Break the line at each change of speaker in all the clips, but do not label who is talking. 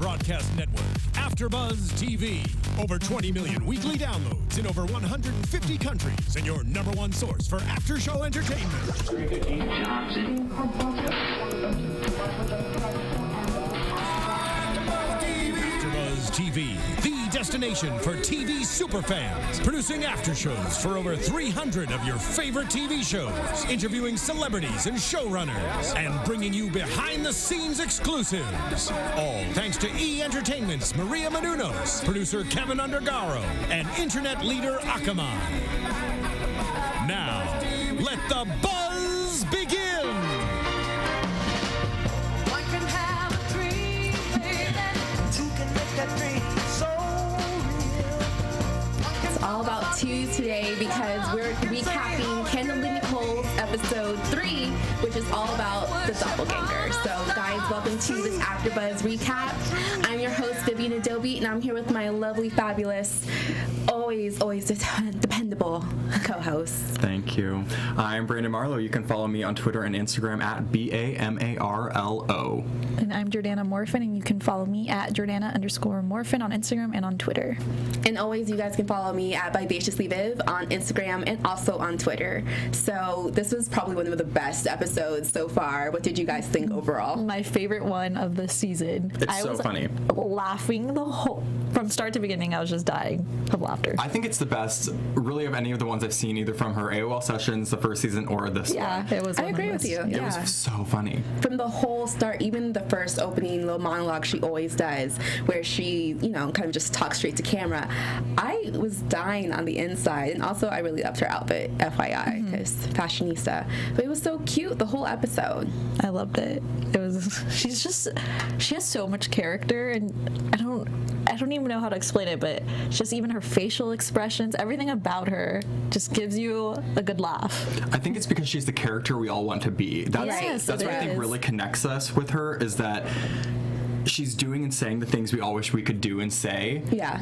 broadcast network, AFTERBUZZ TV. Over 20 million weekly downloads in over 150 countries, and your number one source for after-show entertainment. AFTERBUZZ TV, the destination for TV superfans, producing after shows for over 300 of your favorite TV shows, interviewing celebrities and showrunners, and bringing you behind-the-scenes exclusives. All thanks to E! Entertainment's Maria Menounos, producer Kevin Undergaro, and internet leader Akamai. Now, let the buzz begin!
It's all about two today because we're recapping Candidly Nicole's episode 3, which is all about the Doppelgänger. So guys, welcome to this AFTERBUZZ recap. I'm your host, Vivian Adaobi, and I'm here with my lovely, fabulous, always dependable co-host.
Thank you. I'm Brandon Marlowe. You can follow me on Twitter and Instagram at BAMARLO.
And I'm Jordana Morphin, and you can follow me at Jordana_Morphin on Instagram and on Twitter.
And always, you guys can follow me at VivaciouslyViv on Instagram and also on Twitter. So this was probably one of the best episodes so far. What did you guys think overall?
My favorite one of the season.
It's so funny.
Laughing from start to beginning. I was just dying of laughter.
I think it's the best, really, of any of the ones I've seen, either from her AOL sessions, the first season, or this one.
Yeah, it was.
I agree with you.
It was so funny.
From the whole start, even the first opening little monologue she always does, where she, kind of just talks straight to camera. I was dying on the inside, and also I really loved her outfit, FYI, because fashionista. But it was so cute the whole episode.
I loved it. She has so much character, and I don't even know how to explain it, but just even her facial expressions, everything about her just gives you a good laugh.
I think it's because she's the character we all want to be. That's what I think really connects us with her, is that she's doing and saying the things we all wish we could do and say. Yeah.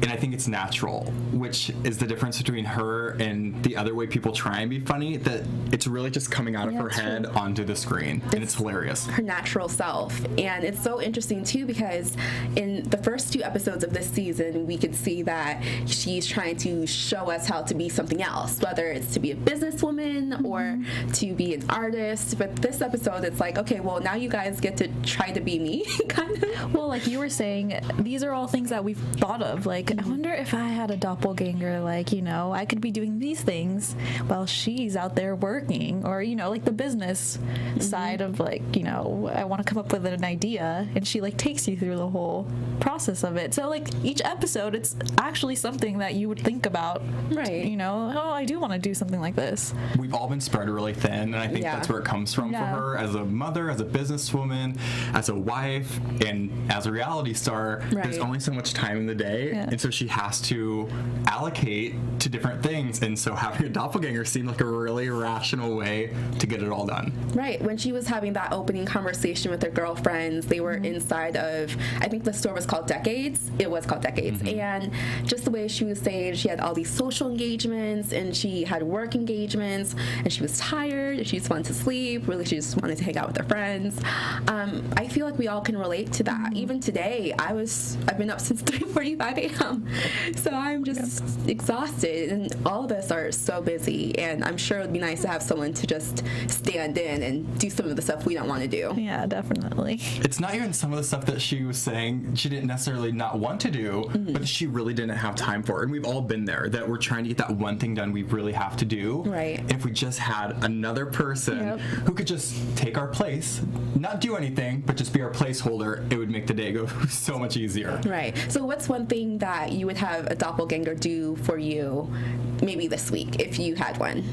And I think it's natural, which is the difference between her and the other way people try and be funny, that it's really just coming out of her head onto the screen, and it's hilarious.
Her natural self. And it's so interesting, too, because in the first 2 episodes of this season, we could see that she's trying to show us how to be something else, whether it's to be a businesswoman or to be an artist. But this episode, it's like, okay, well, now you guys get to try to be me, kind of.
Well, like you were saying, these are all things that we've thought of, like, I wonder if I had a doppelganger, I could be doing these things while she's out there working, or, like the business side of, I want to come up with an idea, and she, takes you through the whole process of it. So, each episode, it's actually something that you would think about, right? I do want to do something like this.
We've all been spread really thin, and I think that's where it comes from for her, as a mother, as a businesswoman, as a wife, and as a reality star. There's only so much time in the day, and so she has to allocate to different things, and so having a doppelganger seemed like a really rational way to get it all done.
Right. When she was having that opening conversation with her girlfriends, they were inside of, I think the store was called Decades. It was called Decades. And just the way she was saying, she had all these social engagements, and she had work engagements, and she was tired, and she just wanted to sleep. Really, she just wanted to hang out with her friends. I feel like we all can relate to that. Even today, I've been up since 3:45 a.m. So I'm just exhausted, and all of us are so busy, and I'm sure it would be nice to have someone to just stand in and do some of the stuff we don't want to do.
Yeah, definitely.
It's not even some of the stuff that she was saying she didn't necessarily not want to do, but she really didn't have time for. And we've all been there, that we're trying to get that one thing done we really have to do. Right. If we just had another person who could just take our place, not do anything, but just be our placeholder, it would make the day go so much easier.
Right. So what's one thing that you would have a doppelganger do for you maybe this week if you had one?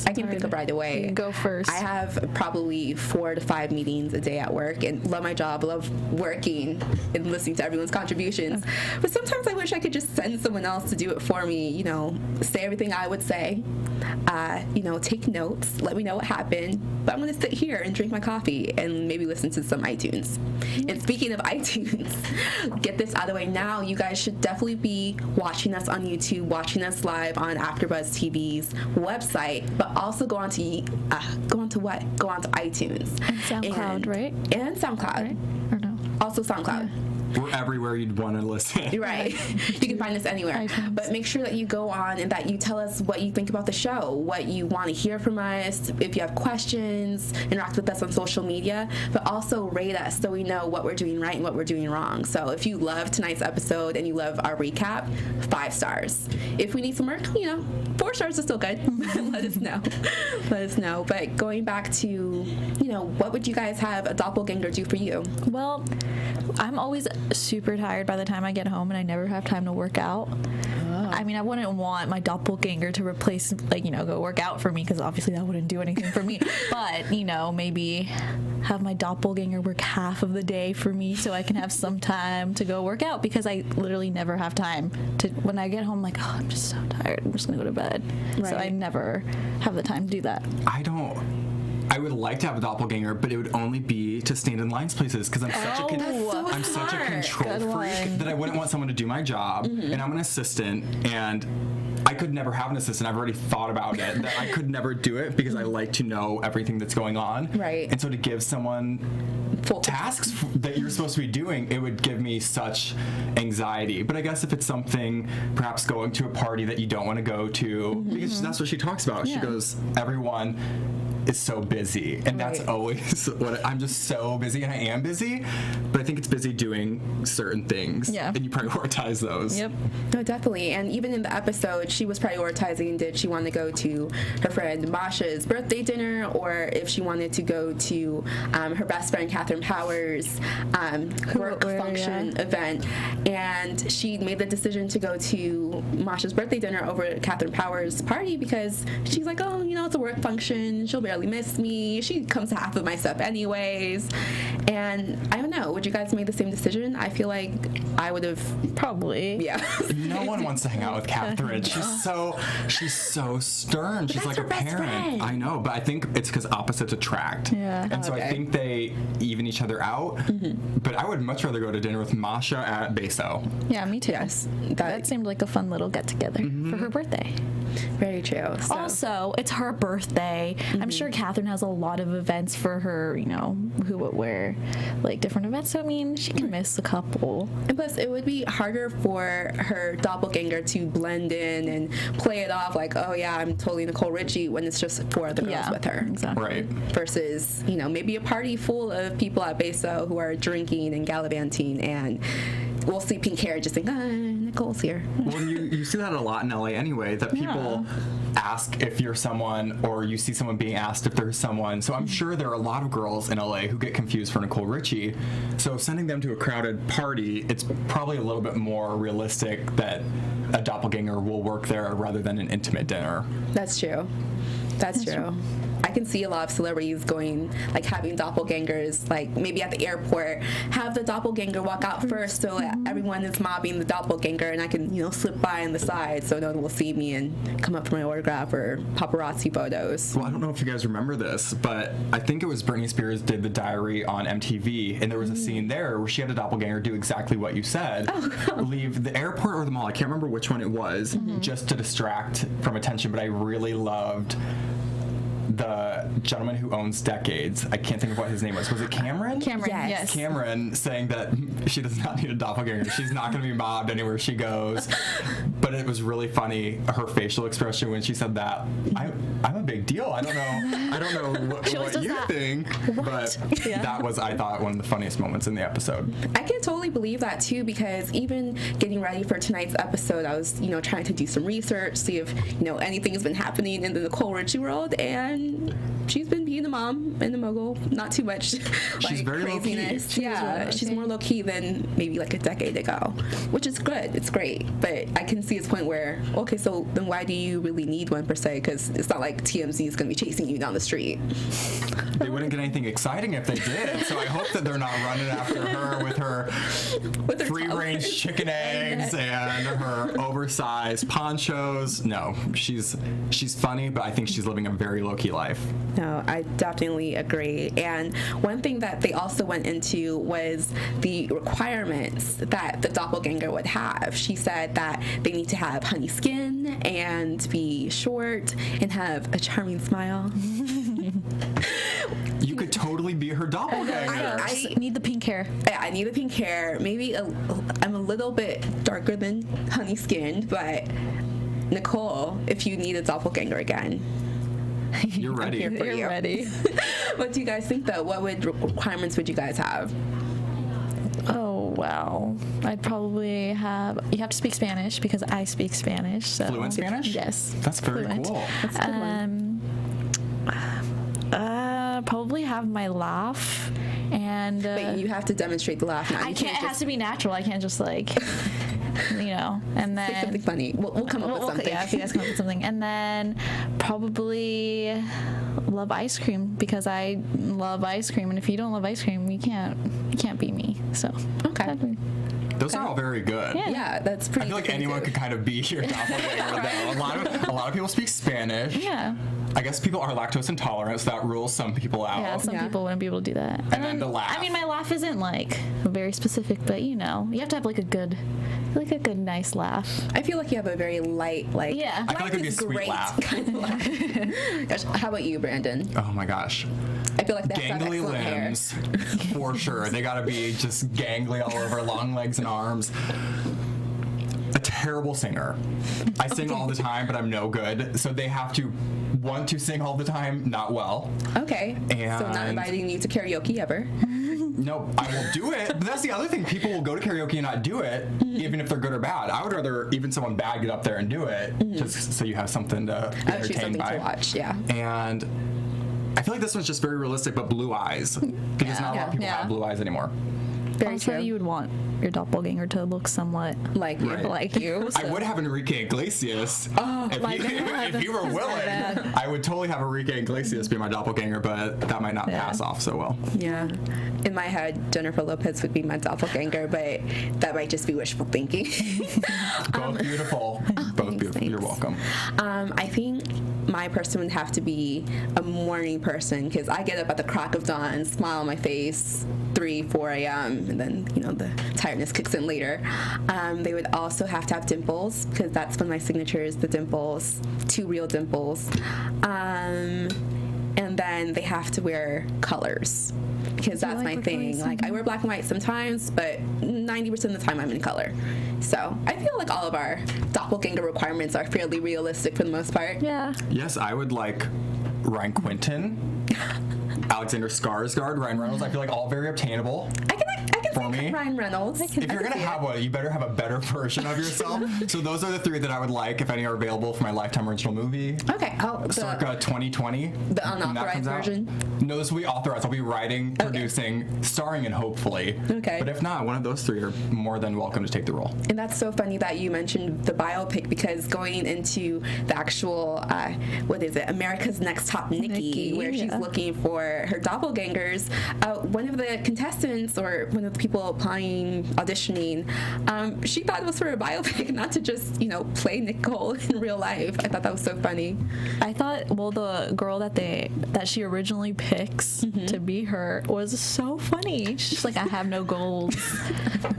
I can think of right away.
You go first.
I have probably 4 to 5 meetings a day at work, and love my job, love working and listening to everyone's contributions. But sometimes I wish I could just send someone else to do it for me, say everything I would say, take notes, let me know what happened. But I'm going to sit here and drink my coffee and maybe listen to some iTunes. And speaking of iTunes, get this out of the way now. You guys should definitely be watching us on YouTube, watching us live on AFTERBUZZ TV's website. right? But also go on to iTunes
And SoundCloud, right?
And SoundCloud,
Right? Or no?
Also SoundCloud.
Yeah.
We're everywhere you'd want to listen.
Right. You can find us anywhere.
iTunes.
But make sure that you go on and that you tell us what you think about the show, what you want to hear from us, if you have questions, interact with us on social media, but also rate us so we know what we're doing right and what we're doing wrong. So if you love tonight's episode and you love our recap, 5 stars. If we need some work, 4 stars is still good. Let us know. Let us know. But going back to, what would you guys have a doppelganger do for you?
Well, I'm always super tired by the time I get home, and I never have time to work out. I mean, I wouldn't want my doppelganger to replace, go work out for me, because obviously that wouldn't do anything for me. But, maybe have my doppelganger work half of the day for me so I can have some time to go work out, because I literally never have time to, when I get home, I'm like, oh, I'm just so tired. I'm just going to go to bed. Right. So I never have the time to do that.
I would like to have a doppelganger, but it would only be to stand in lines places, because I'm such a control freak that I wouldn't want someone to do my job, and I'm an assistant, and I could never have an assistant. I've already thought about it, that I could never do it because I like to know everything that's going on.
Right.
And so to give someone tasks that you're supposed to be doing, it would give me such anxiety. But I guess if it's something, perhaps going to a party that you don't want to go to, because that's what she talks about. Yeah. She goes, everyone is so busy, and that's always what I'm just so busy, and I am busy, but I think it's busy doing certain things, and you prioritize those.
Yep. No, definitely. And even in the episode, she was prioritizing, did she want to go to her friend Mashas' birthday dinner, or if she wanted to go to her best friend Catherine Powers' work function event, and she made the decision to go to Mashas' birthday dinner over Catherine Powers' party, because she's like, oh, it's a work function, she'll barely miss me, she comes to half of my stuff anyways. And I don't know, would you guys make the same decision? I feel like I would have probably.
No one wants to hang out with Catherine. She's so stern. She's like a parent. I know, but I think it's because opposites attract. And so I think they even each other out. But I would much rather go to dinner with Masha at Beso.
Yeah, me too. Yes, that seemed like a fun little get together for her birthday.
Very true. So.
Also, it's her birthday. I'm sure Catherine has a lot of events for her, who would wear different events. So, I mean, she can miss a couple.
And plus, it would be harder for her doppelganger to blend in and play it off like, oh, yeah, I'm totally Nicole Richie, when it's just 4 other girls with her.
Exactly.
Right.
Versus, maybe a party full of people at Beso who are drinking and gallivanting, and we'll see pink hair just think, Nicole's here.
Well, you see that a lot in LA anyway, that people ask if you're someone, or you see someone being asked if there's someone. So I'm sure there are a lot of girls in LA who get confused for Nicole Richie. So sending them to a crowded party, it's probably a little bit more realistic that a doppelganger will work there rather than an intimate dinner.
That's true. That's true. I can see a lot of celebrities going, having doppelgangers, maybe at the airport, have the doppelganger walk out first so that everyone is mobbing the doppelganger, and I can, slip by on the side so no one will see me and come up for my autograph or paparazzi photos.
Well, I don't know if you guys remember this, but I think it was Britney Spears did The Diary on MTV, and there was a scene there where she had a doppelganger do exactly what you said. Leave the airport or the mall, I can't remember which one it was, just to distract from attention, but I really loved the gentleman who owns Decades. I can't think of what his name was. Was it Cameron?
Cameron, yes.
Cameron saying that she does not need a doppelganger. She's not going to be mobbed anywhere she goes. But it was really funny, her facial expression when she said that. I'm a big deal. I don't know what you think. But that was, I thought, one of the funniest moments in the episode.
I can totally believe that too, because even getting ready for tonight's episode, I was, trying to do some research, see if, anything's been happening in the Nicole Richie world, and she's been being a mom and a mogul, not too much
she's very
craziness.
Low-key.
She's more low-key than maybe a decade ago, which is good. It's great, but I can see its point where, okay, so then why do you really need one per se? Because it's not like TMZ is going to be chasing you down the street.
They wouldn't get anything exciting if they did, so I hope that they're not running after her with her free-range chicken eggs and her oversized ponchos. No, she's funny, but I think she's living a very low-key life.
No, I I definitely agree. And one thing that they also went into was the requirements that the doppelganger would have. She said that they need to have honey skin and be short and have a charming smile.
You could totally be her doppelganger.
I need the pink hair.
I need the pink hair. Maybe I'm a little bit darker than honey skinned, but Nicole, if you need a doppelganger again,
you're ready.
I'm here for
You're
you.
ready.
What do you guys think, though? What requirements would you guys have?
Oh, well, I'd probably have... You have to speak Spanish because I speak Spanish. So.
Fluent Spanish?
Yes.
That's very
Fluent.
cool.
That's a good one.
Probably have my laugh and...
But you have to demonstrate the laugh now.
I can't. It has to be natural. I can't just like... and then...
Say something funny. We'll come up with something.
Yeah, if you guys come up with something. And then probably love ice cream because I love ice cream. And if you don't love ice cream, you can't beat me. So...
Okay.
Those are all very good.
Yeah, that's pretty
I feel like anyone could kind of be your doppelganger, though. A lot of people speak Spanish.
Yeah.
I guess people are lactose intolerant, so that rules some people out.
Yeah, some people wouldn't be able to do that.
And then the laugh.
I mean, my laugh isn't like very specific, but you have to have like a good, nice laugh.
I feel like you have a very light,
Yeah.
I feel like it'd be a sweet laugh.
Kind of laugh. Gosh, how about you, Brandon?
Oh my gosh.
I feel like they have to have
Gangly
excellent
limbs,
hair.
for sure. They gotta be just gangly all over, long legs and arms. A terrible singer. I sing all the time, but I'm no good. So they have to want to sing all the time, not well.
Okay. So not inviting you to karaoke ever.
No, I will do it. But that's the other thing. People will go to karaoke and not do it, even if they're good or bad. I would rather even someone bad get up there and do it, just so you have something to be
Actually,
entertained
something
by.
to watch, yeah.
And I feel like this one's just very realistic, but blue eyes. Because not a lot of people have blue eyes anymore.
Very
Also,
true.
you would want your doppelganger to look somewhat
like you.
Right.
like you.
I would have Enrique Iglesias. If you were willing, I would totally have Enrique Iglesias be my doppelganger, but that might not pass off so well.
Yeah. In my head, Jennifer Lopez would be my doppelganger, but that might just be wishful thinking.
Both beautiful. Both beautiful. You're welcome.
I think my person would have to be a morning person because I get up at the crack of dawn, smile on my face, 3, 4 a.m., and then, the tiredness kicks in later. They would also have to have dimples because that's one of my signatures, the dimples, 2 real dimples. And then they have to wear colors because that's my thing. Like, I wear black and white sometimes, but 90% of the time I'm in color. So I feel like all of our doppelganger requirements are fairly realistic for the most part.
Yeah.
Yes, I would like Ryan Quinton, Alexander Skarsgård, Ryan Reynolds. I feel like all very obtainable.
I can
For
think
me?
Ryan Reynolds.
If you're going to have one, you better have a better version of yourself. So those are the 3 that I would like if any are available for my Lifetime original movie.
Okay.
Circa 2020.
The unauthorized version?
No, this will be authorized. I'll be writing, producing, starring in, hopefully.
Okay.
But if not, one of those 3 are more than welcome to take the role.
And that's so funny that you mentioned the biopic because going into the actual, America's Next Top Nikki, where she's looking for her doppelgangers, one of the contestants or one of the people applying, auditioning, she thought it was for a biopic, not to just, play Nicole in real life. I thought that was so funny.
I thought, the girl that she originally picks to be her was so funny. She's like, I have no goals.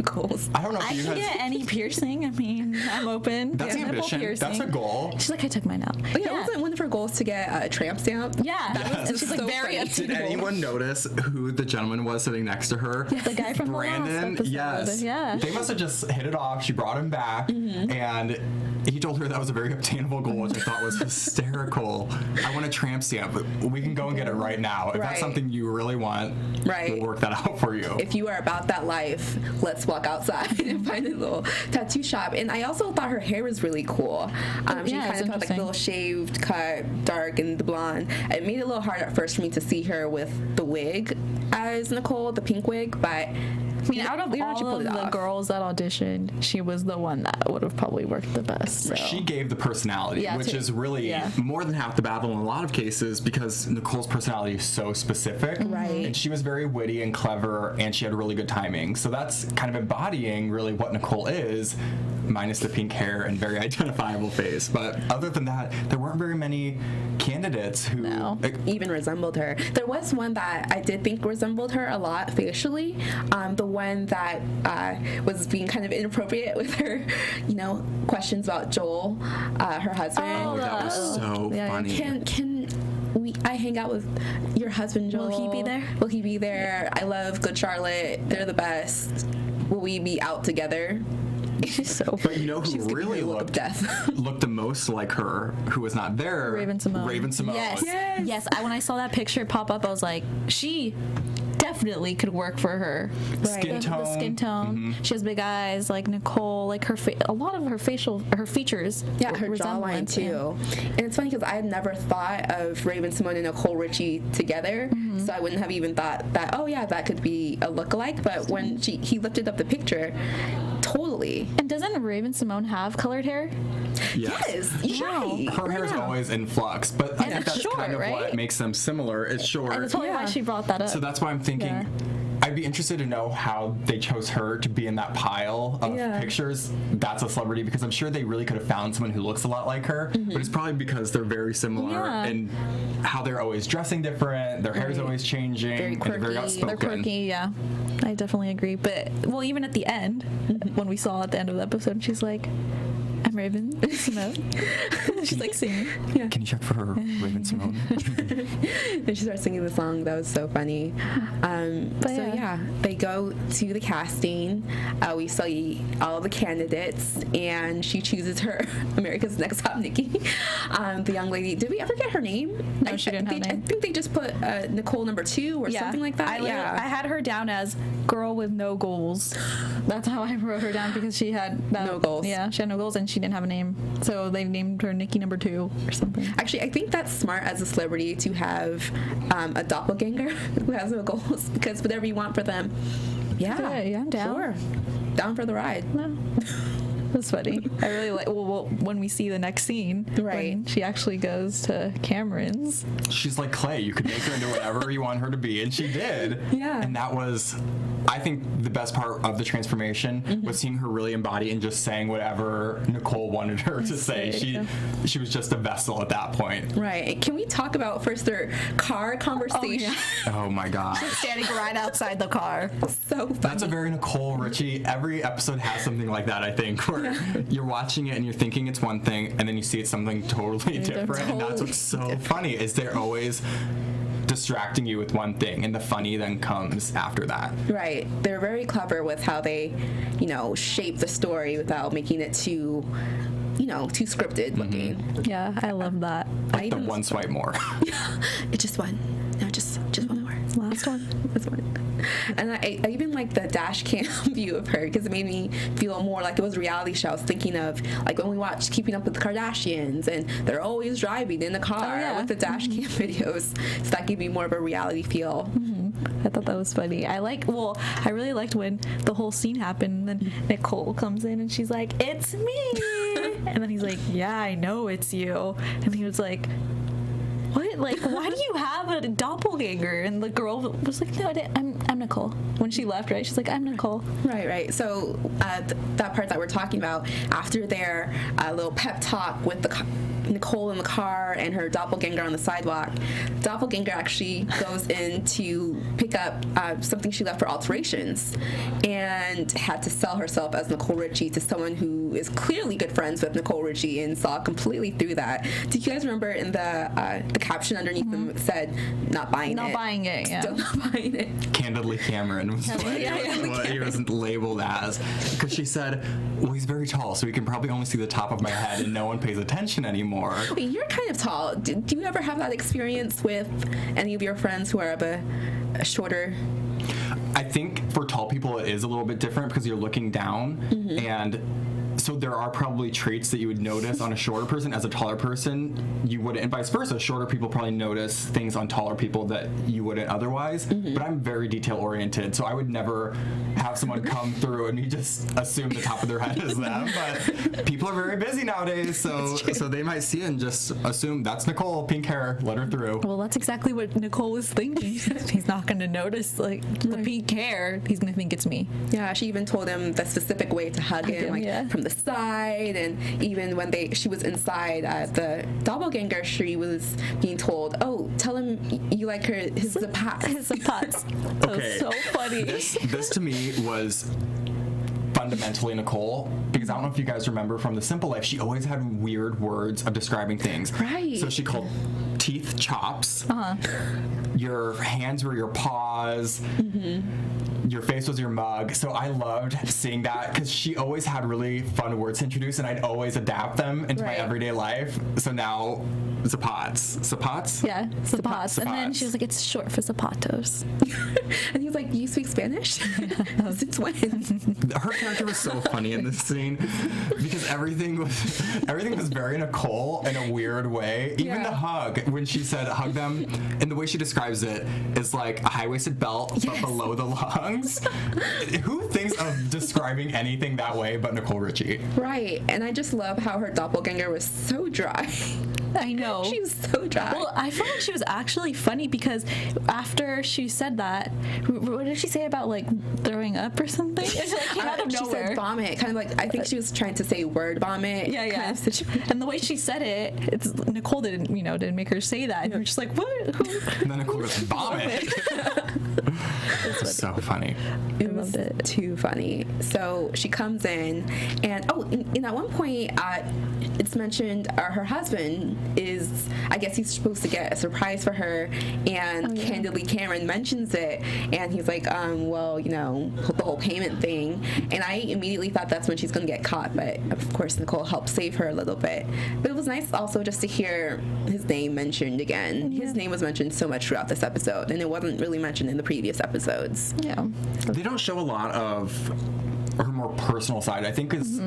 Goals.
I don't know if
I
you
can
guys...
get any piercing. I mean, I'm open.
That's
Nipple
ambition.
piercing.
That's a goal.
She's like, I took mine out.
Oh, yeah, wasn't one of her goals to get a tramp stamp?
Yeah. And she's like,
so
very
funny.
upset.
Did anyone notice who the gentleman was sitting next to her?
Yeah, the guy from
Brandon.
the last episode.
Yes.
Yeah.
They must have just hit it off. She brought him back, and he told her that was a very obtainable goal, which I thought was hysterical. I want a tramp stamp. We can go and get it right now. If that's something you really want, we'll work that out for you.
If you are about that life, let's walk outside and find a little tattoo shop. And I also thought her hair was really cool. She kind of had like a little shaved cut, dark, and the blonde. It made it a little hard at first for me to see her with the wig as Nicole, the pink wig, but
I mean, out of all of the girls that auditioned, she was the one that would have probably worked the best. So.
She gave the personality, which is really more than half the battle in a lot of cases because Nicole's personality is so specific.
Right.
And she was very witty and clever, and she had really good timing. So that's kind of embodying really what Nicole is. minus the pink hair and very identifiable face. But other than that, there weren't very many candidates who
even resembled her. There was one that I did think resembled her a lot facially. The one that was being kind of inappropriate with her, questions about Joel, her husband.
Oh, that was so funny.
Can I hang out with your husband, Joel?
Will he be there?
Will he be there? I love Good Charlotte. They're the best. Will we be out together?
But you know who really looked the most like her, who was not there?
Raven Simone. Yes. When I saw that picture pop up, I was like, she definitely could work for her.
Skin tone.
The skin tone. Mm-hmm. She has big eyes, like Nicole. Like a lot of her features.
Yeah, her jawline too. And it's funny because I had never thought of Raven Simone and Nicole Richie together, so I wouldn't have even thought that. Oh yeah, that could be a lookalike. But when he lifted up the picture, totally.
And doesn't Raven Simone have colored hair?
Yes.
Right. Her hair is always in flux, but I think that's
short,
kind of what makes them similar. It's short.
And that's probably why she brought that up.
So that's why I'm thinking I'd be interested to know how they chose her to be in that pile of pictures. That's a celebrity, because I'm sure they really could have found someone who looks a lot like her, but it's probably because they're very similar and how they're always dressing different, their hair's always changing,
very quirky.
and they're very outspoken.
They're quirky, I definitely agree. But, even at the end, when we saw at the end of the episode, she's like, I'm Raven Simone. She's like singing.
Yeah. Can you check for her, Raven Simone?
And she starts singing the song. That was so funny. They go to the casting. We see all the candidates, and she chooses her America's Next Top Nikki. The young lady. Did we ever get her name?
No, she didn't have a name.
I think they just put Nicole number 2 or something like that.
I had her down as girl with no goals. That's how I wrote her down, because she had
no goals.
Yeah, she had no goals, and she didn't have a name, so they named her Nikki number 2 or something.
Actually, I think that's smart as a celebrity to have a doppelganger who has no goals, because whatever you want for them,
I'm down.
Sure. Down for the ride.
No. That's funny. I really like. Well, when we see the next scene, when she actually goes to Cameron's,
she's like Clay. You could make her into whatever you want her to be, and she did.
Yeah.
And that was, I think, the best part of the transformation was seeing her really embody and just saying whatever Nicole wanted her to say. She was just a vessel at that point.
Right. Can we talk about first their car conversation?
Oh my God.
She's standing right outside the car.
So funny.
That's a very Nicole Richie. Every episode has something like that, I think, where you're watching it and you're thinking it's one thing, and then you see it's something totally different. And that's what's so funny, is they're always distracting you with one thing, and the funny then comes after that.
Right. They're very clever with how they, shape the story without making it too scripted looking.
Yeah, I love that.
Like the one swipe more.
It's just one. No, just one more.
Last one.
This one. And I even like the dash cam view of her, because it made me feel more like it was a reality show. I was thinking of like when we watched Keeping Up with the Kardashians, and they're always driving in the car with the dash cam videos. So that gave me more of a reality feel.
I thought that was funny. I really liked when the whole scene happened, and then Nicole comes in and she's like, "It's me," and then he's like, "Yeah, I know it's you," and he was like, "What? Like, why do you have a doppelganger?" And the girl was like, "No, I'm Nicole." When she left, right? She's like, "I'm Nicole."
Right. So that part that we're talking about, after their little pep talk with Nicole in the car and her doppelganger on the sidewalk, doppelganger actually goes in to pick up something she left for alterations, and had to sell herself as Nicole Richie to someone who is clearly good friends with Nicole Richie, and saw completely through that. Do you guys remember in the caption underneath them said, "Not buying it"?
Not buying it. Yeah.
Still not buying it.
Candidly Cameron was what he was labeled as, because she said, "Well, he's very tall, so he can probably only see the top of my head, and no one pays attention anymore."
Wait, you're kind of tall. Do you ever have that experience with any of your friends who are of a shorter?
I think for tall people it is a little bit different, because you're looking down, and so there are probably traits that you would notice on a shorter person as a taller person you wouldn't, and vice versa. Shorter people probably notice things on taller people that you wouldn't otherwise. But I'm very detail oriented, so I would never have someone come through and you just assume the top of their head is them. But people are very busy nowadays, so they might see it and just assume that's Nicole, pink hair, let her through.
Well, that's exactly what Nicole was thinking. He's not going to notice like the pink hair. He's going to think it's me.
Yeah, she even told him the specific way to hug him, like from the side, and even when she was inside the Doppelgänger, she was being told, "Oh, tell him you like his zapatos."
His zapatos. That was so funny.
This to me was fundamentally Nicole, because I don't know if you guys remember from The Simple Life, she always had weird words of describing things.
Right.
So she called teeth chops. Your hands were your paws. Your face was your mug. So I loved seeing that because she always had really fun words to introduce, and I'd always adapt them into my everyday life. So now, zapatos. Zapatos?
Yeah, zapatos. And then she was like, it's short for zapatos.
And he was like, you speak Spanish? Since when?
Her character was so funny in this scene because everything was very Nicole in a weird way. Even the hug, when she said hug them, and the way she describes it is like a high-waisted belt but below the lungs. Who thinks of describing anything that way but Nicole Richie?
Right, and I just love how her doppelganger was so dry.
I know.
She was so dry.
Well, I felt like she was actually funny because after she said that, what did she say about like throwing up or something? It like came out of nowhere.
She said vomit, kind of like, I think she was trying to say word vomit.
Yeah. And the way she said it, Nicole didn't make her say that. And we're just like, what?
And then Nicole goes, vomit. It's so funny.
I loved it. Too funny. So she comes in, and at one point, it's mentioned her husband is, I guess he's supposed to get a surprise for her, and Candidly Cameron mentions it, and he's like, well, the whole payment thing, and I immediately thought that's when she's gonna get caught, but of course Nicole helped save her a little bit. But it was nice also just to hear his name mentioned again. His name was mentioned so much throughout this episode, and it wasn't really mentioned in the previous episodes.
Yeah.
They don't show a lot of her more personal side. I think is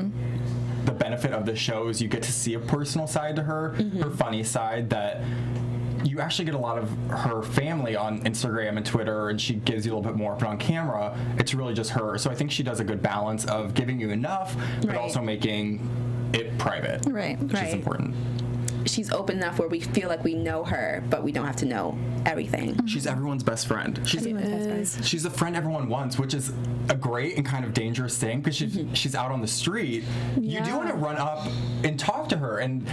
the benefit of the show is you get to see a personal side to her, her funny side, that you actually get a lot of her family on Instagram and Twitter, and she gives you a little bit more, but on camera, it's really just her. So I think she does a good balance of giving you enough, but also making it private.
Right.
Which is important.
She's open enough where we feel like we know her, but we don't have to know everything.
She's everyone's best friend. She's a friend everyone wants, which is a great and kind of dangerous thing because she's out on the street. You do want to run up and talk to her. And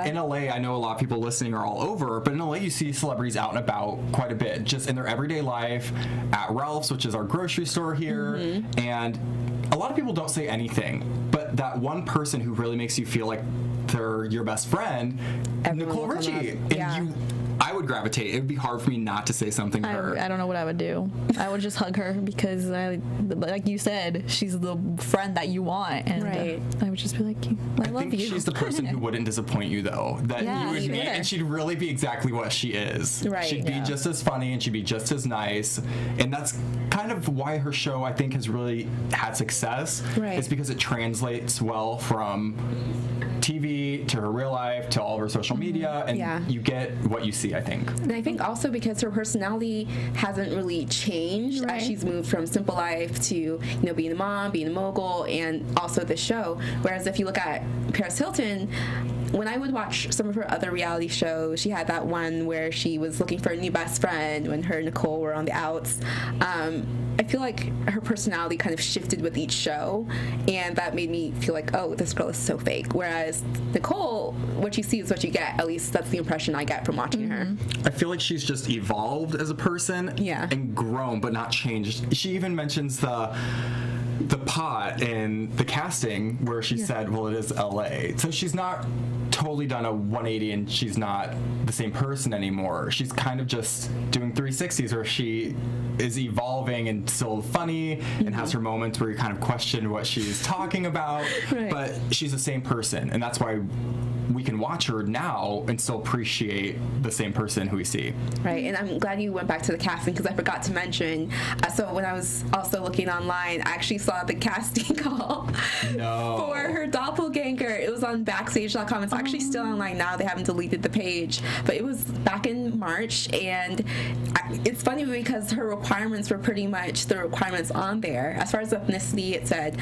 in LA, I know a lot of people listening are all over, but in LA you see celebrities out and about quite a bit, just in their everyday life, at Ralph's, which is our grocery store here, and a lot of people don't say anything, but that one person who really makes you feel like they're your best friend, Nicole Richie, and I would gravitate. It would be hard for me not to say something to her.
I don't know what I would do. I would just hug her because, like you said, she's the friend that you want, and I would just be like, I love you.
She's the person who wouldn't disappoint you, though. That you would meet, and she'd really be exactly what she is.
Right.
She'd be just as funny, and she'd be just as nice, and that's kind of why her show, I think, has really had success.
Right.
It's because it translates well from TV to her real life to all of her social media, and you get what you see, I think.
And I think also because her personality hasn't really changed as she's moved from Simple Life to being a mom, being a mogul, and also the show. Whereas if you look at Paris Hilton, when I would watch some of her other reality shows, she had that one where she was looking for a new best friend when her and Nicole were on the outs. I feel like her personality kind of shifted with each show, and that made me feel like, oh, this girl is so fake. Whereas Nicole, what you see is what you get. At least that's the impression I get from watching her.
I feel like she's just evolved as a person and grown, but not changed. She even mentions the pot in the casting where she said, well, it is LA. So she's not totally done a 180 and she's not the same person anymore. She's kind of just doing 360s where she is evolving and still funny and has her moments where you kind of question what she's talking about, but she's the same person, and that's why we can watch her now and still appreciate the same person who we see.
Right, and I'm glad you went back to the casting because I forgot to mention. So when I was also looking online, I actually saw the casting call for her doppelganger. It was on Backstage.com. It's actually still online now. They haven't deleted the page, but it was back in March, and it's funny because her requirements were pretty much the requirements on there. As far as ethnicity, it said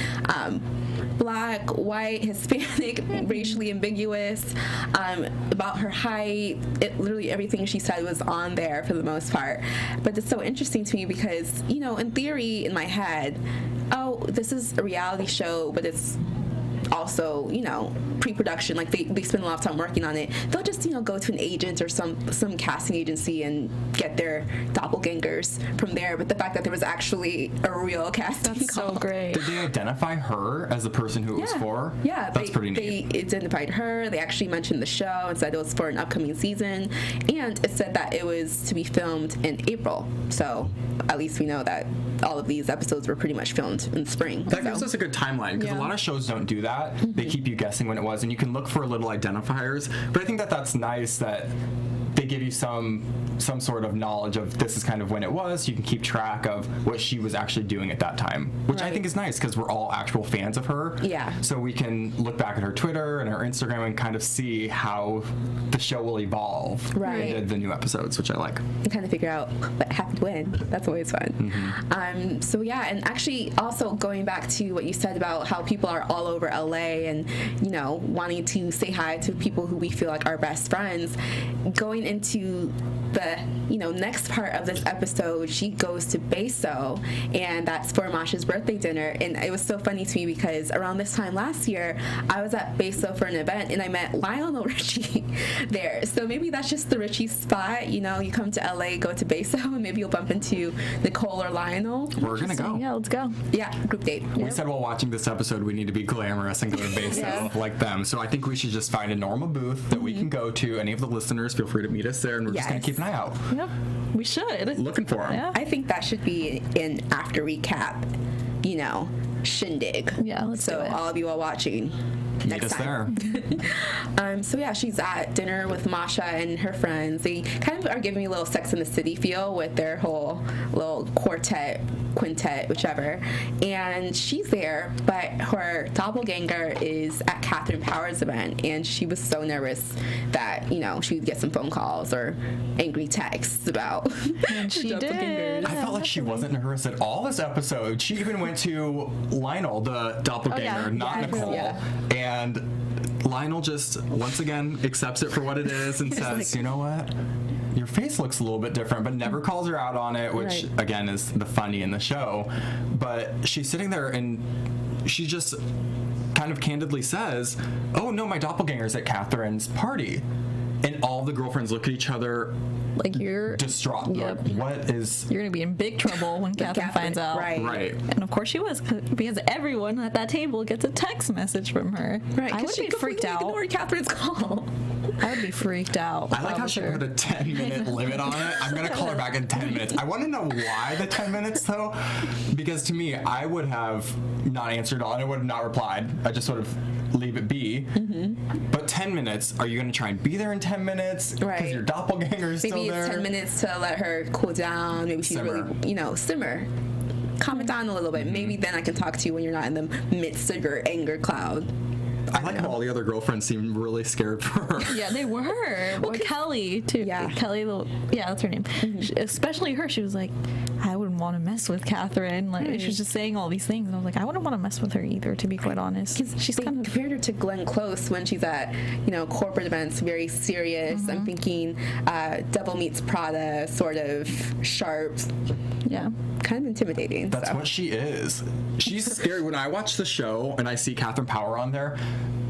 Black, white, Hispanic, racially ambiguous. About her height, literally everything she said was on there for the most part. But it's so interesting to me because, in theory, in my head, oh, this is a reality show, but it's also, you know, pre-production, like they spend a lot of time working on it, they'll just, you know, go to an agent or some casting agency and get their doppelgangers from there. But the fact that there was actually a real casting
That's
call.
so great.
Did they identify her as the person who it was for?
Yeah,
that's pretty neat.
They identified her. They actually mentioned the show and said it was for an upcoming season, and it said that it was to be filmed in April. So at least we know that all of these episodes were pretty much filmed in the spring.
That gives us a good timeline, because a lot of shows don't do that. They keep you guessing when it was, and you can look for little identifiers. But I think that that's nice that they give you some sort of knowledge of this is kind of when it was. You can keep track of what she was actually doing at that time, which I think is nice, because we're all actual fans of her.
Yeah.
So we can look back at her Twitter and her Instagram and kind of see how the show will evolve into the new episodes, which I like.
And kind of figure out what happened when. That's always fun. So yeah, and actually also going back to what you said about how people are all over LA and, you know, wanting to say hi to people who we feel like are best friends, going into the, you know, next part of this episode, she goes to Beso, and that's for Mashas' birthday dinner. And it was so funny to me because around this time last year, I was at Beso for an event, and I met Lionel Richie there. So maybe that's just the Richie spot. You know, you come to LA, go to Beso, and maybe you'll bump into Nicole or Lionel.
We're gonna go.
Yeah, let's go.
Yeah, group date.
We said while watching this episode we need to be glamorous and go to Beso like them. So I think we should just find a normal booth that we can go to. Any of the listeners, feel free to meet us there, and we're just gonna keep an eye out.
Yep, we should.
Looking for them.
Yeah.
I think that should be an after recap, you know, shindig.
Yeah, let's do it.
So all of you are watching.
Meet
Next
us
time.
there.
So yeah, she's at dinner with Masha and her friends. They kind of are giving me a little Sex in the City feel with their whole little quintet, whichever. And she's there, but her doppelganger is at Catherine Power's event, and she was so nervous that, you know, she would get some phone calls or angry texts about.
And she did.
I felt like she wasn't nervous at all this episode. She even went to Lionel, the doppelganger, not Nicole. And Lionel just, once again, accepts it for what it is and says, you know what? Your face looks a little bit different, but never calls her out on it, which, again, is the funny in the show. But she's sitting there and she just kind of candidly says, oh, no, my doppelganger's at Catherine's party. And all the girlfriends look at each other
like you're
distraught.
Yep.
Like, what is...
You're going to be in big trouble when Catherine finds out.
Right.
And of course she was, because everyone at that table gets a text message from her.
Right.
I would be freaked out.
Ignored Catherine's call.
I would be freaked out.
I like how she put a 10-minute limit on it. I'm going to call her back in 10 minutes. I want to know why the 10 minutes, though. Because to me, I would have not answered all, and I would have not replied. I just sort of leave it be. But 10 minutes, are you going to try and be there in 10 minutes? Because your doppelganger is still there?
Maybe it's 10 minutes to let her cool down. Maybe she's really, you know, simmer. Calm it down a little bit. Maybe then I can talk to you when you're not in the midst of your anger cloud.
I like how all the other girlfriends seemed really scared for her.
Yeah, they were. Well, Kelly, too.
Yeah.
Kelly, that's her name. Especially her. She was like, I wouldn't want to mess with Catherine. Like, she was just saying all these things. And I was like, I wouldn't want to mess with her either, to be quite honest.
She's kind of compared her to Glenn Close when she's at, you know, corporate events, very serious. I'm thinking Devil Meets Prada, sort of sharp.
Yeah.
Kind of intimidating.
That's what she is. She's scary. When I watch the show and I see Catherine Power on there,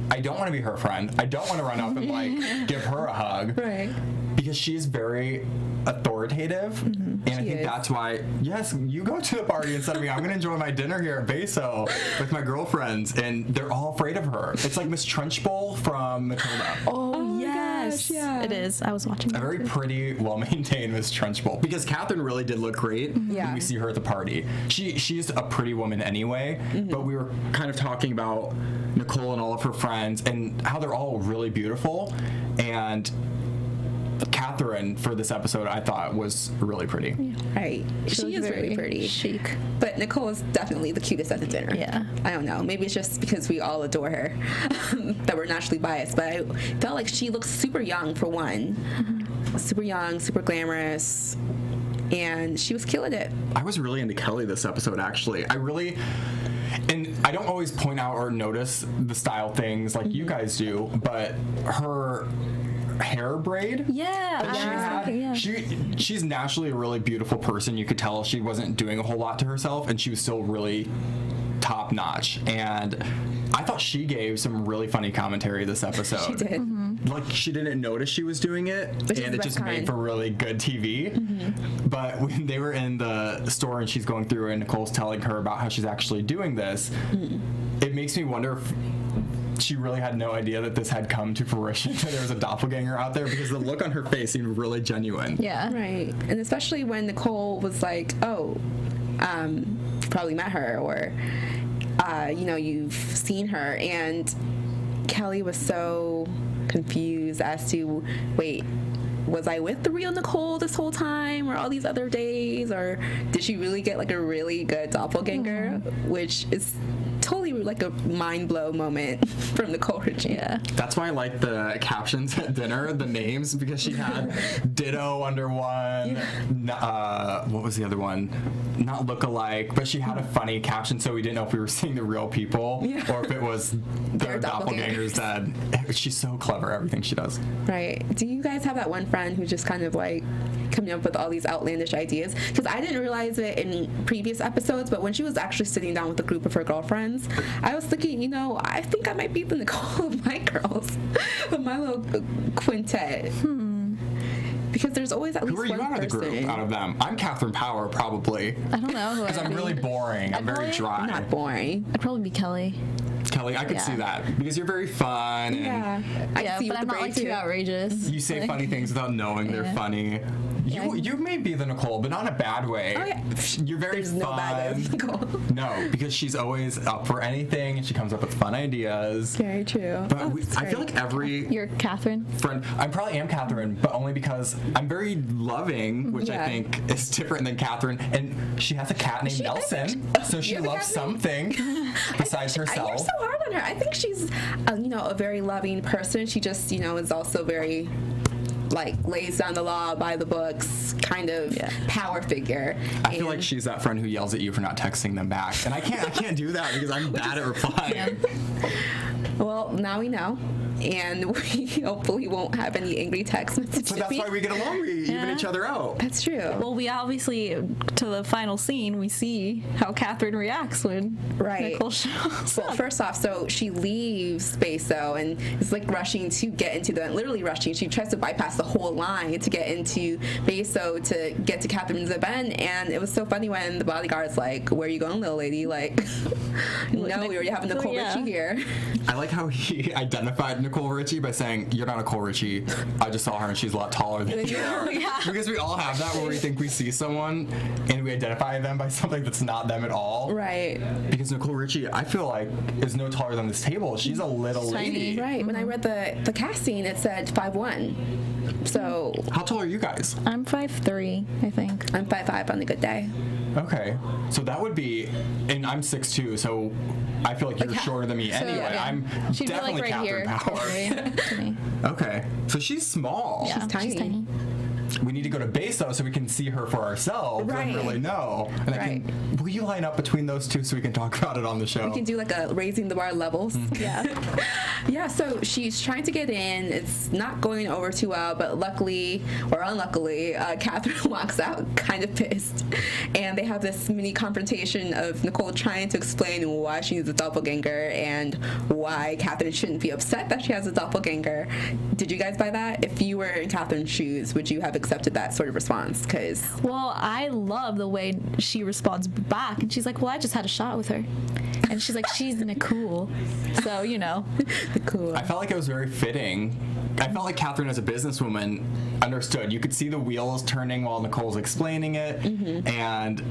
I don't want to be her friend. I don't want to run up and like give her a hug.
Right.
Because she is very authoritative. And I think that's why, yes, you go to the party instead of me. I'm going to enjoy my dinner here at Beso with my girlfriends. And they're all afraid of her. It's like Miss Trunchbull from Matilda.
Oh yes. It is. I was watching
A very pretty, well-maintained Miss Trunchbull. Because Catherine really did look great when we see her at the party. She's a pretty woman anyway. But we were kind of talking about Nicole and all of her friends and how they're all really beautiful. And Catherine, for this episode, I thought was really pretty.
Right. She is really pretty.
Chic.
But Nicole is definitely the cutest at the dinner.
Yeah.
I don't know. Maybe it's just because we all adore her that we're naturally biased. But I felt like she looks super young, for one. Super young, super glamorous. And she was killing it.
I was really into Kelly this episode, actually. And I don't always point out or notice the style things like you guys do, but her hair braid she's naturally a really beautiful person. You could tell she wasn't doing a whole lot to herself, and she was still really top notch. And I thought she gave some really funny commentary this episode.
She did.
Mm-hmm.
Like, she didn't notice she was doing it, and it just made for really good TV.
Mm-hmm.
But when they were in the store and she's going through and Nicole's telling her about how she's actually doing this, it makes me wonder if she really had no idea that this had come to fruition, that there was a doppelganger out there, because the look on her face seemed really genuine.
Yeah.
Right. And especially when Nicole was like, oh, you probably met her, or, you know, you've seen her. And Kelly was so confused as to, wait, was I with the real Nicole this whole time, or all these other days, or did she really get like a really good doppelganger, which is totally like a mind blow moment from Nicole Richie.
Yeah.
That's why I like the captions at dinner, the names, because she had Ditto under one, what was the other one? Not look-alike, but she had a funny caption, so we didn't know if we were seeing the real people or if it was their doppelgangers. That she's so clever, everything she does.
Right. Do you guys have that one friend who's just kind of like coming up with all these outlandish ideas? Because I didn't realize it in previous episodes, but when she was actually sitting down with a group of her girlfriends, I was thinking, you know, I think I might be the Nicole of my girls, of my little quintet. Because there's always at least one person.
Who are you out of the group, out of them? I'm Catherine Power, probably.
I don't know.
Because I'm really boring. I'm very dry.
I'm not boring.
I'd probably be Kelly.
Kelly, I could see that. Because you're very fun. And
I see
but I'm not like too outrageous.
you say funny things without knowing they're funny. You may be the Nicole, but not in a bad way.
Oh, yeah.
You're very
There's
fun.
no bad ways, Nicole.
No, because she's always up for anything and she comes up with fun ideas.
Very true.
But I feel like every
You're Catherine?
friend, I probably am Catherine, but only because I'm very loving, which I think is different than Catherine. And she has a cat named Nelson, so she loves something besides herself.
You're so hard on her. I think she's, you know, a very loving person. She just, you know, is also very, like, lays down the law by the books kind of power figure.
I feel like she's that friend who yells at you for not texting them back, and I can't do that because I'm bad at replying.
Well, now we know, and we hopefully won't have any angry text messages.
But that's why we get along. We even each other out.
That's true.
Well, we obviously, to the final scene, we see how Catherine reacts when Nicole shows up.
Well, first off, so she leaves Beso and is like rushing to get into literally rushing. She tries to bypass the whole line to get into Beso to get to Catherine's event, and it was so funny when the bodyguard's like, "Where are you going, little lady?" Like, no, we already have Nicole Richie here.
I like how he identified Nicole Richie by saying, "You're not Nicole Richie. I just saw her and she's a lot taller than you are." Because we all have that where we think we see someone and we identify them by something that's not them at all.
Right.
Because Nicole Richie, I feel like, is no taller than this table. She's a little lady.
Right. When I read the casting, it said 5'1". So.
How tall are you guys?
I'm 5'3", I think.
I'm 5'5" on a good day.
Okay. So that would be, and I'm 6'2", so I feel like you're shorter than me anyway. I'm
She'd
definitely
be like right
Catherine
here.
Power.
To me.
Okay. So she's small.
Yeah,
She's tiny.
We need to go to Beso so we can see her for ourselves and really know. And will you line up between those two so we can talk about it on the show?
We can do like a raising the bar levels. Yeah, so she's trying to get in. It's not going over too well, but luckily or unluckily, Catherine walks out kind of pissed. And they have this mini confrontation of Nicole trying to explain why she needs a doppelganger and why Catherine shouldn't be upset that she has a doppelganger. Did you guys buy that? If you were in Catherine's shoes, would you have accepted that sort of response?
Well, I love the way she responds back, and she's like, "Well, I just had a shot with her," and she's like, "She's Nicole," so you know.
Cool.
I felt like it was very fitting. I felt like Catherine, as a businesswoman, understood. You could see the wheels turning while Nicole's explaining it, and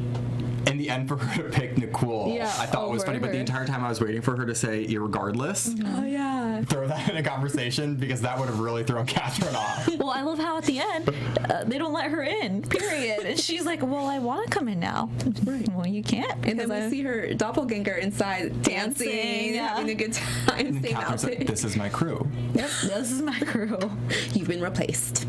in the end, for her to pick Nicole, I thought it was funny. But the entire time I was waiting for her to say "irregardless."
Oh yeah.
Throw that in a conversation, because that would have really thrown Catherine off.
Well, I love how at the end they don't let her in. Period. And she's like, "Well, I want to come in now." Well, you can't.
And then we see her doppelganger inside dancing, having a good time.
And Catherine said, "This is my crew."
Yep, this is my crew.
You've been replaced.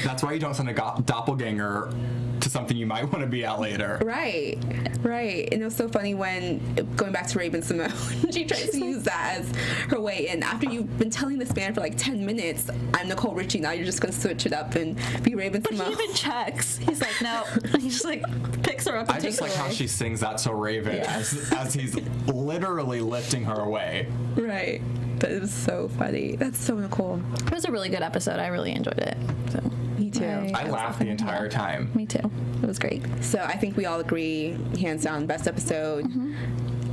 That's why you don't send a doppelganger to something you might want to be at later.
Right. And it was so funny when, going back to Raven Simone, she tries to use that as her way in. After you've been telling this man for like 10 minutes, I'm Nicole Richie, now you're just going to switch it up and be Raven Simone.
But he even checks. He's like, no. He just like picks picks her up and
I just like how she sings That's So Raven as he's literally lifting her away.
Right. But it was so funny. That's so Nicole.
It was a really good episode. I really enjoyed it. So
me too.
I laughed the entire time.
Me too. It was great.
So I think we all agree, hands down, best episode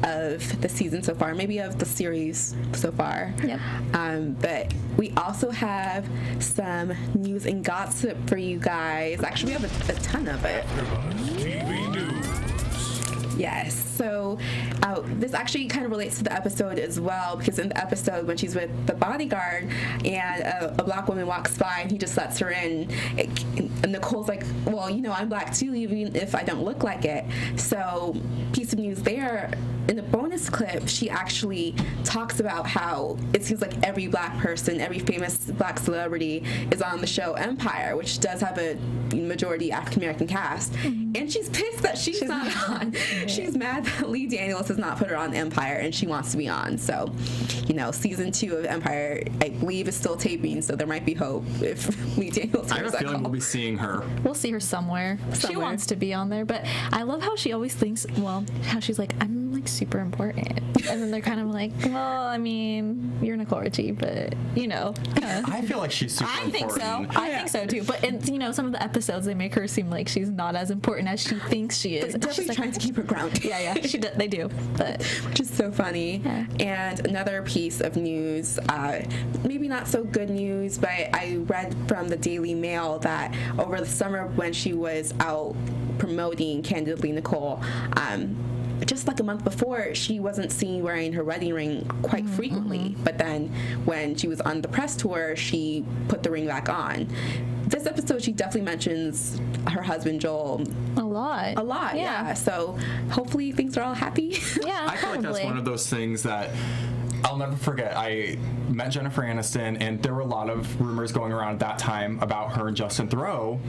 of the season so far, maybe of the series so far.
Yep.
But we also have some news and gossip for you guys. Actually, we have a ton of it.
TV News.
Yes. So this actually kind of relates to the episode as well, because in the episode when she's with the bodyguard and a black woman walks by and he just lets her in, and Nicole's like, well, I'm black too, even if I don't look like it. So piece of news there. In the bonus clip, she actually talks about how it seems like every black person, every famous black celebrity is on the show Empire, which does have a majority African American cast. And she's pissed that she's not on. She's mad that Lee Daniels has not put her on Empire, and she wants to be on. So, season 2 of Empire, I believe, is still taping, so there might be hope if Lee Daniels.
I have a feeling we'll be seeing her.
We'll see her somewhere. She wants to be on there, but I love how she always thinks, how she's like, I'm like super important, and then they're kind of like, well, I mean, you're Nicole Richie, but
I feel like she's super important.
I think so too. But in some of the episodes, they make her seem like she's not as important as she thinks she is.
But definitely trying to keep her grounded.
Yeah, they do. But
which is so funny. Yeah. And another piece of news, maybe not so good news, but I read from the Daily Mail that over the summer when she was out promoting Candidly Nicole, just like a month before, she wasn't seen wearing her wedding ring quite frequently. But then when she was on the press tour, she put the ring back on. This episode, she definitely mentions her husband, Joel.
A lot.
Yeah. So hopefully things are all happy.
Yeah,
I feel like that's one of those things that I'll never forget. I met Jennifer Aniston, and there were a lot of rumors going around at that time about her and Justin Theroux.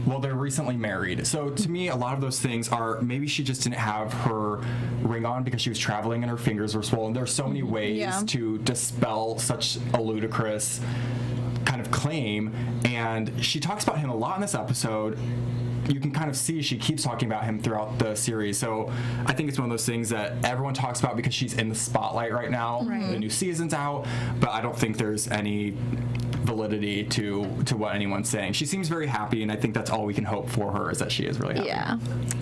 Well, they're recently married. So to me, a lot of those things are maybe she just didn't have her ring on because she was traveling and her fingers were swollen. There's so many ways to dispel such a ludicrous kind of claim. And she talks about him a lot in this episode. You can kind of see she keeps talking about him throughout the series. So I think it's one of those things that everyone talks about because she's in the spotlight right now. Right. The new season's out, but I don't think there's any validity to what anyone's saying. She seems very happy, and I think that's all we can hope for her, is that she is really happy.
Yeah,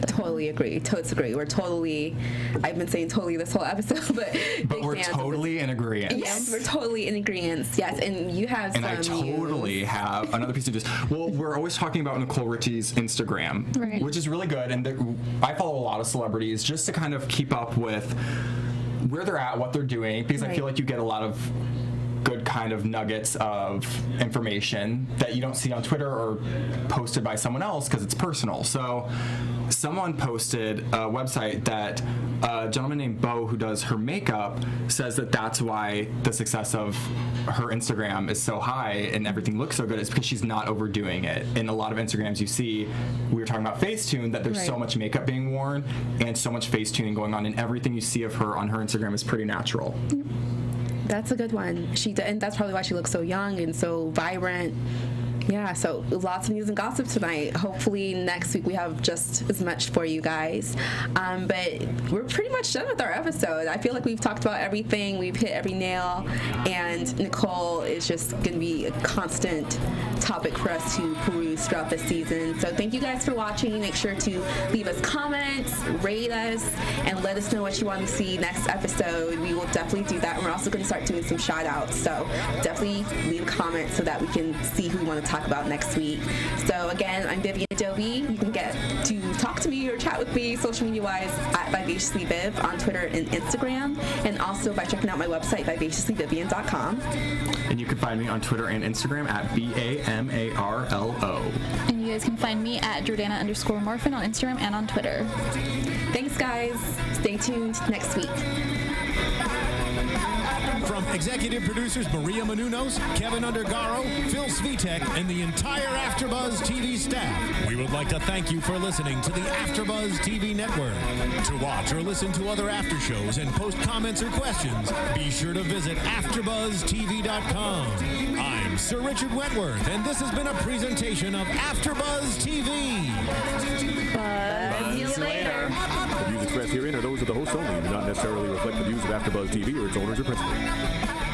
totally agree. Totes agree. I've been saying totally this whole episode, but
we're totally in agreement.
Yes, we're totally in agreement. Yes, and you have some. And I
totally have another piece of news. Well, we're always talking about Nicole Richie's Instagram, which is really good, and I follow a lot of celebrities just to kind of keep up with where they're at, what they're doing, because I feel like you get a lot of good kind of nuggets of information that you don't see on Twitter or posted by someone else because it's personal. So someone posted a website that a gentleman named Bo, who does her makeup, says that that's why the success of her Instagram is so high and everything looks so good. It's because she's not overdoing it. In a lot of Instagrams you see, we were talking about Facetune, that there's so much makeup being worn and so much Facetuning going on, and everything you see of her on her Instagram is pretty natural.
That's a good one. And that's probably why she looks so young and so vibrant. Yeah, so lots of news and gossip tonight. Hopefully next week we have just as much for you guys. But we're pretty much done with our episode. I feel like we've talked about everything. We've hit every nail. And Nicole is just going to be a constant topic for us to peruse throughout this season. So thank you guys for watching. Make sure to leave us comments, rate us, and let us know what you want to see next episode. We will definitely do that. And we're also going to start doing some shout outs. So definitely leave a comment so that we can see who we want to talk about next week. So again, I'm Vivian Adaobi. You can get to talk to me or chat with me social media wise at VivaciouslyViv on Twitter and Instagram, and also by checking out my website vivaciouslyvivian.com.
And you can find me on Twitter and Instagram at BAMARLO.
And you guys can find me at Jordana_Morphin on Instagram and on Twitter.
Thanks guys. Stay tuned next week.
From executive producers Maria Menounos, Kevin Undergaro, Phil Svitek, and the entire AfterBuzz TV staff, we would like to thank you for listening to the AfterBuzz TV network. To watch or listen to other after shows and post comments or questions, be sure to visit AfterBuzzTV.com. I'm Sir Richard Wentworth, and this has been a presentation of AfterBuzz TV.
Buzz.
of the hosts only and do not necessarily reflect the views of AfterBuzz TV or its owners or principals.